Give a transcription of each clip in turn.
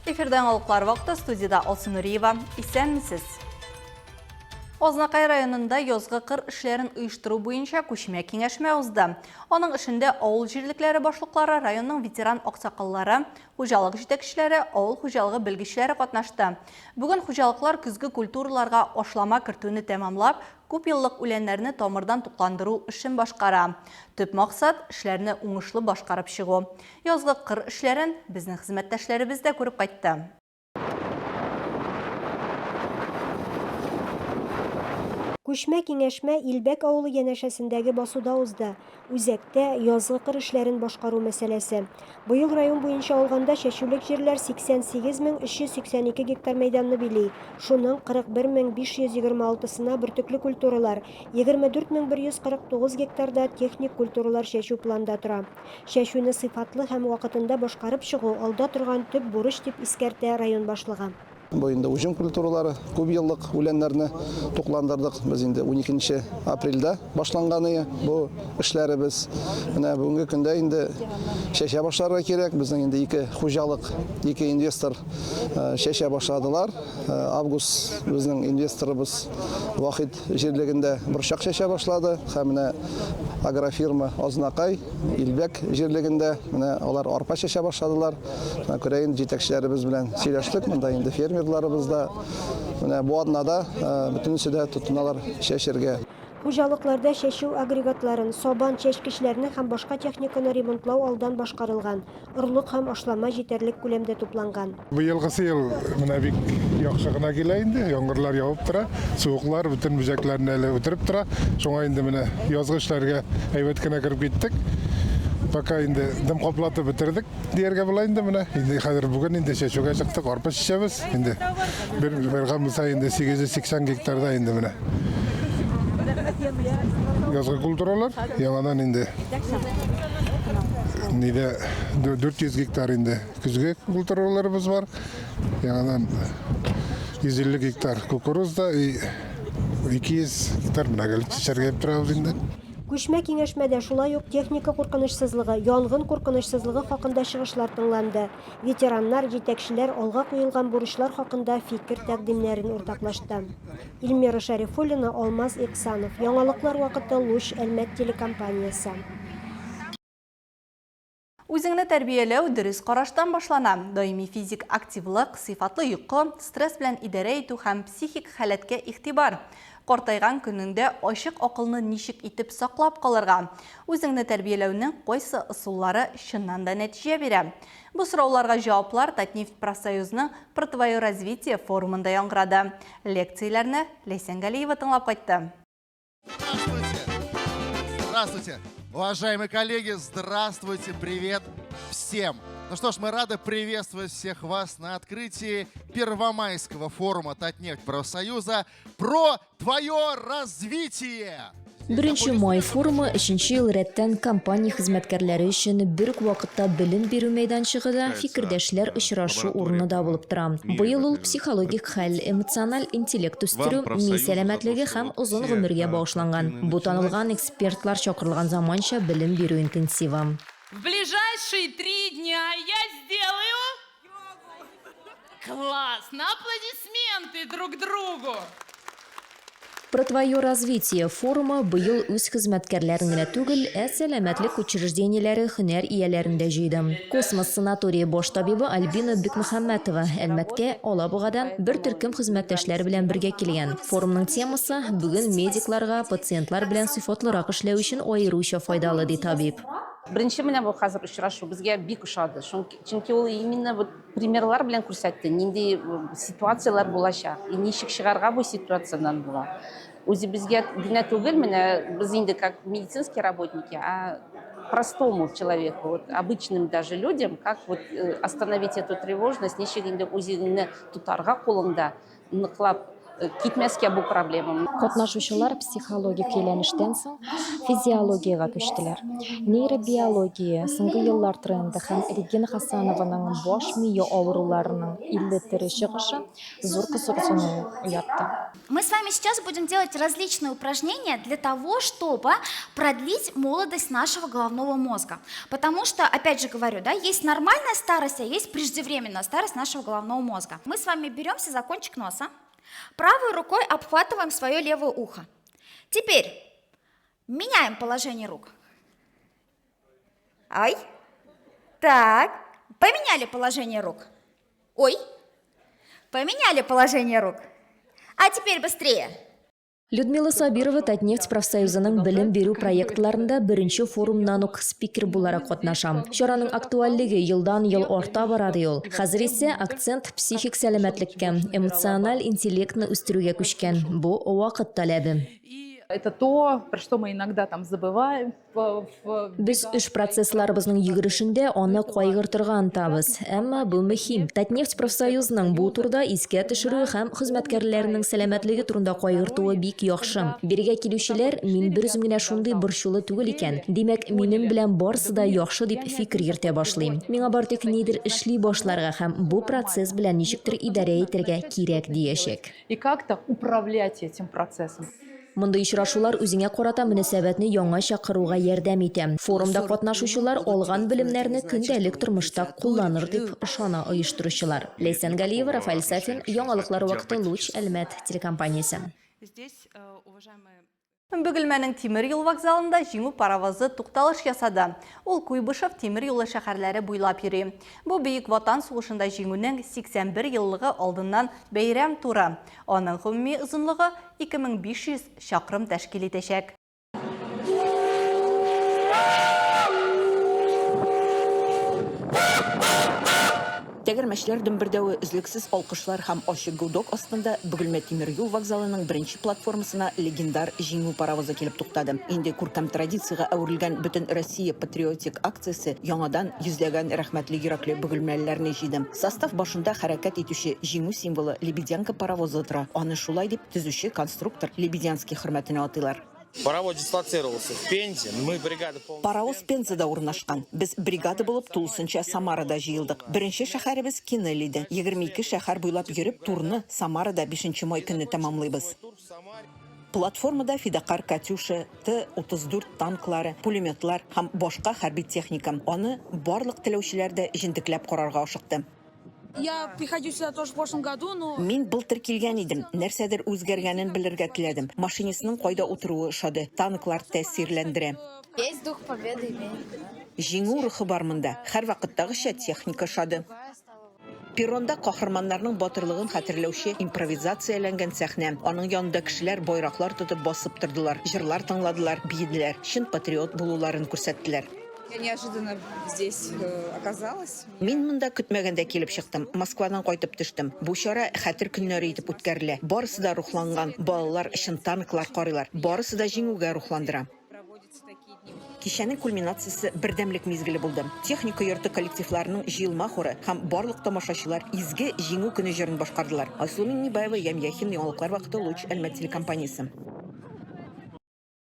Эфирден алықлар вақты студияда Олсын Нұриева. Исәнмісіз? Ознақай районында язғы қыр ішлерін ұйыштыру бойынша көшме кеңешме узды. Оның ішінде ауыл жерліклері башлықлары, районның ветеран ақсақаллары, хужалық жетекшілері, ауыл хужалығы білгішлері қатнашты. Бүгін хужалықлар күзгі культураларға ошлама кіртуіні тәмамлап, көп еллық үләнлеріні тамырдан тукландыру үшін башқара. Төп мақсат ішлеріні уңышлы башқарып шығу. Язғы қыр ішлерін біздің хизметтәшләребез дә көріп қайтты. Күшмә кеңәшмә Илбәк авылы янәшәсендәге басуда узды. Үзәктә язгы кыр эшләрен башкару мәсьәләсе. Быел район буенча алганда чәчүлек җирләр 88,382 гектар мәйданны били. Шуның 41526-сына бөртекле культуралар, 24149 гектарда техник культуралар чәчү планда тора. Чәчүне сыйфатлы һәм вакытында башкарып чыгу алда торган төп бурыч дип искәртә район башлыгы. Бойында ұжым культуралары көп еллык үләннәрне тукландырдык. Без инде 12 апрельдә башланганы бу эшләребез. Менә бүгенге көндә инде чәчә башларга кирәк. Безнең инде ике хуҗалык, ике инвестор чәчә башладылар. Август безнең инвесторыбыз Вахит җирлегендә борчак чәчә башлады. Һәм менә агрофирма Ознакай, Илбәк җирлегендә менә алар арпа чәчә башладылар. Күрәен җитәкчеләребез белән сөйләштек. Монда инде фермерларыбызда менә бу атнада бөтенесе дә тотыналар чәчәргә. Хуҗалыкларда чәчү агрегатларын, сабан чәчкечләрне һәм башка техниканы ремонтлау алдан башкарылган. Орлык һәм ашлама җитәрлек күләмдә тупланган. Быелгысы ел менә бик яхшы гына килә инде. Яңгырлар явып тора, суыклар бөтен бүҗәкләрне әле үтереп тора. Шуңа инде менә язгы эшләргә әйбәт кенә кирип киттек. Пока инде дым каплатып бетердек дияргә була инде менә. Инде хәзер бүген инде чәчүгә чыктык, арпа чәчәбез. Инде бер гамса инде 880 гектарда инде менә. Язгы культуралар яңадан инде 400 гектар инде күзге культураларыбыз бар. Яңадан 150 гектар кукурузда, 200 гектар менә гел чәчәргә турабыз инде. Күчмә киңәшмәдә шулай ук техника куркынычсызлыгы, янгын куркынычсызлыгы хакында чыгышлар тыңланды. Ветераннар, җитәкчеләр алга куелган бурычлар хакында фикер тәкъдимнәрен уртаклашты. Илмира Шәрифуллина, Алмаз Эксанов. Яңалыклар вакыты Луч Әлмәт телекомпаниясе. Үзеңне тәрбияләү дөрес караштан башлана. Даими физик активлык, сыйфатлы йокы, стресс белән идарә итү һәм психик халәткә игътибар. Картайган көнеңдә ачык акылны ничек итеп саклап калырга? Үзеңне тәрбияләүнең кайсы ысуллары чыннан да нәтиҗә бирә? Бу сорауларга җаваплар Татнефть профсоюзының «Про твое развитие» форумында яңгырады. Лекцияләрне Ләйсән Галиева тыңлап кайтты. Здравствуйте, уважаемые коллеги, здравствуйте, привет всем. Ну что ж, мы рады приветствовать всех вас на открытии Первомайского форума Татнефть профсоюза «Про твое развитие». Беренче май форумы 3нче ел рәттән компания хезмәткәрләре өчен бер үк вакытта белем бирү мәйданчыгында фикердәшләр очрашу урыны да булып тора. Быел ул психологик хәл, эмоциональ интеллект үстерү, ми сәламәтлеге һәм узын гомергә багышланган. Бу танылган экспертлар чакырылган заманча белем бирү интенсивы. В ближайшие 3 дня я сделаю классно, аплодисменты друг другу. Про твое развитие форума быел үз хезмәткәрләрен генә түгел, сәламәтлек учреждениеләре һөнәр ияләрендә җыйды. Космос санатории баш табибы Альбина Бекмөхәммәтова Әлмәткә Алабугадан бер төркем хезмәттәшләр белән бергә килгән. Форумның темасы бүген медикларга пациентлар белән сыйфатлырак эшләү өчен аеруча файдалы ди табиб. Беренче менә бу хәзер очрашу безгә бик ошады. Чөнки ул именно примерлар белән күрсәтте, нинди ситуациялар булачак, ничек чыгарга бу ситуациянан була. Үзе безгә генә түгел, менә без инде как медицинские работники, а простому человеку, вот обычным даже людям, как вот остановить эту тревожность, ничек инде үзеңне тутарга кулыңда, ныклап китмәскә бу проблема. Катнашучылар психологик әйләнештән соң физиологиягә күчтеләр. Нейробиология соңгы еллар тренды һәм Регина Хасанованың баш мие авыруларының илле чыгышы зур кызыксыну уятты. Мы с вами сейчас будем делать различные упражнения для того, чтобы продлить молодость нашего головного мозга. Потому что, опять же говорю, да, есть нормальная старость, а есть преждевременная старость нашего головного мозга. Мы с вами беремся за кончик носа, правой рукой обхватываем свое левое ухо. Теперь меняем положение рук. Ай. Так. Поменяли положение рук. Ой. Поменяли положение рук. А теперь быстрее. Людмила Сабирова Татнефть профсоюзының білім беру проектларында бірінші форумнан ук спикер буларак катнаша. Чараның актуальлыгы елдан-ел орта барады ел. Хәзер исә акцент психик сәламәтлеккә, эмоциональ интеллектны үстерүгә күчкән. Бу вакыт таләбе. Это то, про что мы иногда там забываем. Без эш процессларыбызның йөгерешендә аны кайгыртырга ынтабыз. Әмма бу мөһим. Татнефть профсоюзының бу турда искә төшерү һәм хезмәткәрләрнең сәламәтлеге турында кайгыртуы бик яхшы. Биргә килүчеләр мин бер үзем генә шундый борчулы түгел икән. Димәк, минем белән барсы да яхшы дип фикер йөртә башлыйм. Миңа бар тик нидер эшли башларга һәм бу процесс белән ничектер идарә итәргә кирәк диячәк. И как-то управлять этим процессом. Мондай очрашулар үзеңә карата мөнәсәбәтне яңа чакыруга ярдәм итә. Форумда катнашучылар алган белемнәрне көндәлек тормышта кулланыр дип ышана оештыручылар. Ләйсән Галиева, Рафаэль Сафин, Яңалыклар вакыты, Луч, Әлмәт телекомпаниясе. Бөгелмәнең тимер юл вокзалында җиңү паровозы тукталыш ясады. Ул Куйбышев тимер юлы шәһәрләре буйлап йөри. Бу бөек ватан сугышында җиңүнең 81 еллыгы алдыннан бәйрәм туры. Аның гомуми озынлыгы 2500 чакрым тәшкил итәчәк. Тәгәрмәчләр дөмбердәве үзлексез алкышлар һәм ачык гудок астында Бөгелмә тимер юл вокзалының беренче платформасына легендар җиңү паровозы килеп туктады. Инде күркәм традициягә әверелгән бөтен Россия патриотик акциясе яңадан йөзләгән рәхмәтле йөрәкле бөгелмәлеләрне җыйды. Состав башында хәрәкәт итүче җиңү символы Лебедянка паровозы тора. Аны шулай дип төзүче конструктор Лебедянский хөрмәтенә атыйлар. Паровоз дислоцировался в Пензе. Мы бригада Паровоз Пензада урнашкан. Без бригада булып тулысынча Самарада җыелдык. Беренче шәһәребез Кинель иде. 22 шәһәр буйлап йөреп, турны Самарада 5 май көнне тәмамлыйбыз. Платформада фидакар Катюша, Т-34 танклары, пулеметлар һәм башка хәрби техника. Аны барлык теләүчеләр дә җентекләп карарга ашыкты. Я приходил сюда тоже в прошлом году, но... Мин былтыр килгән идем. Нәрсәдер үзгәргәнен белергә теләдем. Машинистның кайда утыруы шады. Танклар тәэсирләндерә. Есть дух победы. Җиңү рухы бар монда. Һәр вакыттагыча техника шады. Перронда каһарманнарның батырлыгын хәтерләүче импровизацияләнгән сәхнә. Аның янында кешеләр байраклар тотып басып тордылар. Җырлар тыңладылар, биеделәр. Чын патриот булуларын күрсәттеләр. Я неожиданно здесь оказалась. Мин монда көтмәгәндә килеп чыктым. Москвадан кайтып төштем. Бу чара хәтер көннәре итеп үткәрелә. Барысы да рухланган. Балалар өчен танклар карыйлар. Барысы да җиңүгә рухландыра. Кичәнең кульминациясе бердәмлек мизгеле булды. Техника йорты коллективларының җыелма хоры һәм барлык тамашачылар изге җиңү көне җырын башкардылар. Айсул Миннибаева, Ямьяхин, Яңалыклар вакыты, Луч, Әлмәт телекомпаниясе.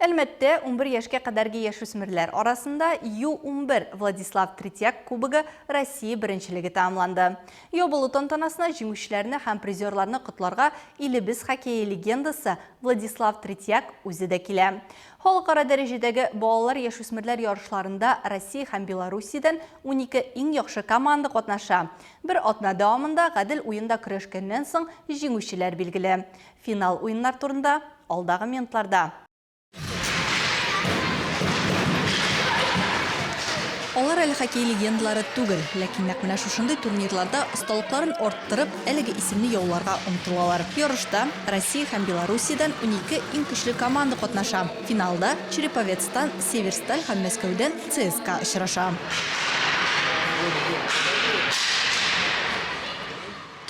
Әлмәттә 11 яшькә кадәрге яшүсмерләр арасында Ю-11 Владислав Третьяк кубогы Россия беренчелеге тәмамланды. Ябылу тантанасына җиңүчеләрне һәм призерларны котларга илебез хоккей легендасы Владислав Третьяк үзе дә килә. Халыкара дәрәҗәдәге балалар яшүсмерләр ярышларында Россия һәм Белоруссиядән 12 иң яхшы команда катнаша. Бер атна дәвамында гадел уенда көрәшкәннән соң җиңүчеләр билгеле. Финал уеннар турында алдагы минутларда. Алар әле хоккей легендалары түгел, ләкин нәкъ менә шушындый турнирларда осталыкларын арттырып, әлеге исемне яуларга омтылалар. Ярышта Россия һәм Белоруссиядән 12 иң көчле команда катнаша. Финалда Череповецтан Северсталь һәм Мәскәүдән ЦСКА очраша.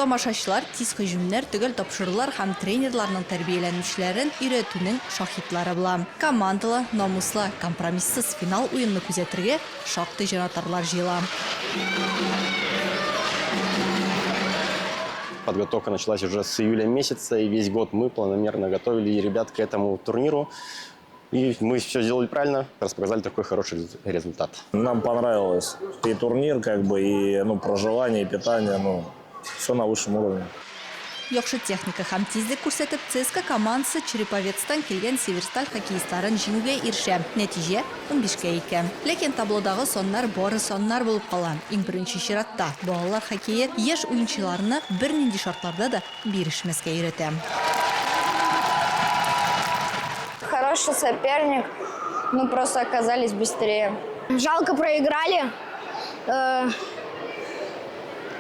Тамашачылар тиз һөҗүмнәр, төгәл тапшырулар һәм тренерларның тәрбияләнүчеләрен өйрәтүнең шаһитлары була. Командалы, намуслы, компромисссыз финал уенны күзәтергә шактый җанатарлар җыела. Подготовка началась уже с июля месяца, и весь год мы планомерно готовили ребят к этому турниру. И мы все сделали правильно, раз показали такой хороший результат. Нам понравилось и турнир, и проживание, и питание, все на высшем уровне. Яхшы техника һәм тизлек күрсәтеп, ЦСКА командасы Череповецтан килгән Северсталь хоккеистларын җиңүгә ирешә. Нәтиҗә 15-2. Ләкин таблодагы соннар бары соннар булып кала. Иң беренче чиратта балалар хоккейы яшь уенчыларны бернинди шартларда да бирешмәскә өйрәтә. Хороший соперник, просто оказались быстрее. Жалко проиграли.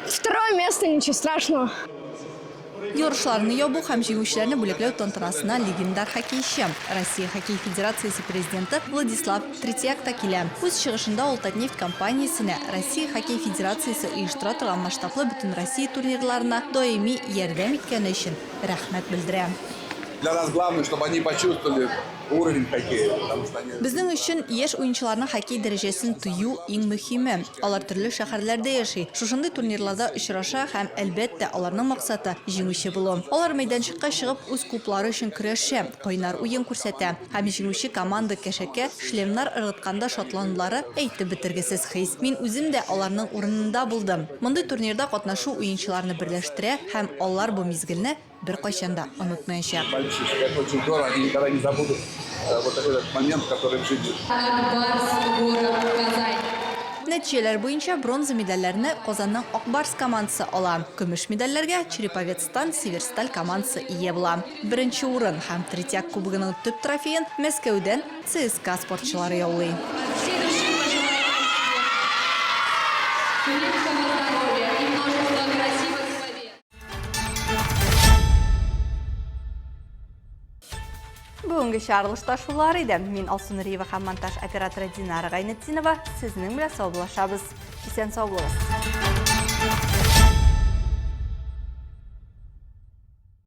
Второе место, ничего страшного. Ярышларны ябу һәм җиңүчеләрне бүләкләү тантанасына легендар хоккейчы, Россия хоккей федерациясе президенты Владислав Третьяк та килә. Үз чыгышында ул Татнефть компаниясенә Россия хоккей федерациясе оештыра торган масштаблы бөтен Россия турнирларына даими ярдәм иткәне өчен рәхмәт белдерә. Для нас главное, чтобы они почувствовали уровень хоккея. Безнең өчен яшь уенчыларның хоккей дәрәҗәсен тою иң мөһиме. Алар төрле шәһәрләрдә яши. Шушындый турнирларда очраша һәм әлбәттә аларның максаты җиңүче булу. Алар мәйданчыкка чыгып үз клублары өчен көрәшә, кайнар уен күрсәтә. Һәм җиңүче команда кәшәккә шлемнар ыргытканда шатланулары әйтеп бетергесез хис. Мин үзем дә аларның урынында булдым. Мондый турнирда катнашу уенчыларны берләштерә һәм алар бу мизгелне бер кайчан да онытмаячак. Это очень здорово, они никогда не забудут вот этот момент, который в жизни. Нәтиҗәләр буенча бронза медальләрне Казанның Акбарс командасы ала. Көмеш медальләргә Череповецтан Северсталь командасы ия була. Беренче урын һәм Третьяк кубогының төп трофеен Мәскәүдән ЦСКА спортчылары яулый. Бүгінгі шарылышта шулар иде. Мин Алсу Нуриева һәм монтаж операторы Динара Гайнетдинова. Сезнең белән саубуллашабыз. Исән сау булыгыз.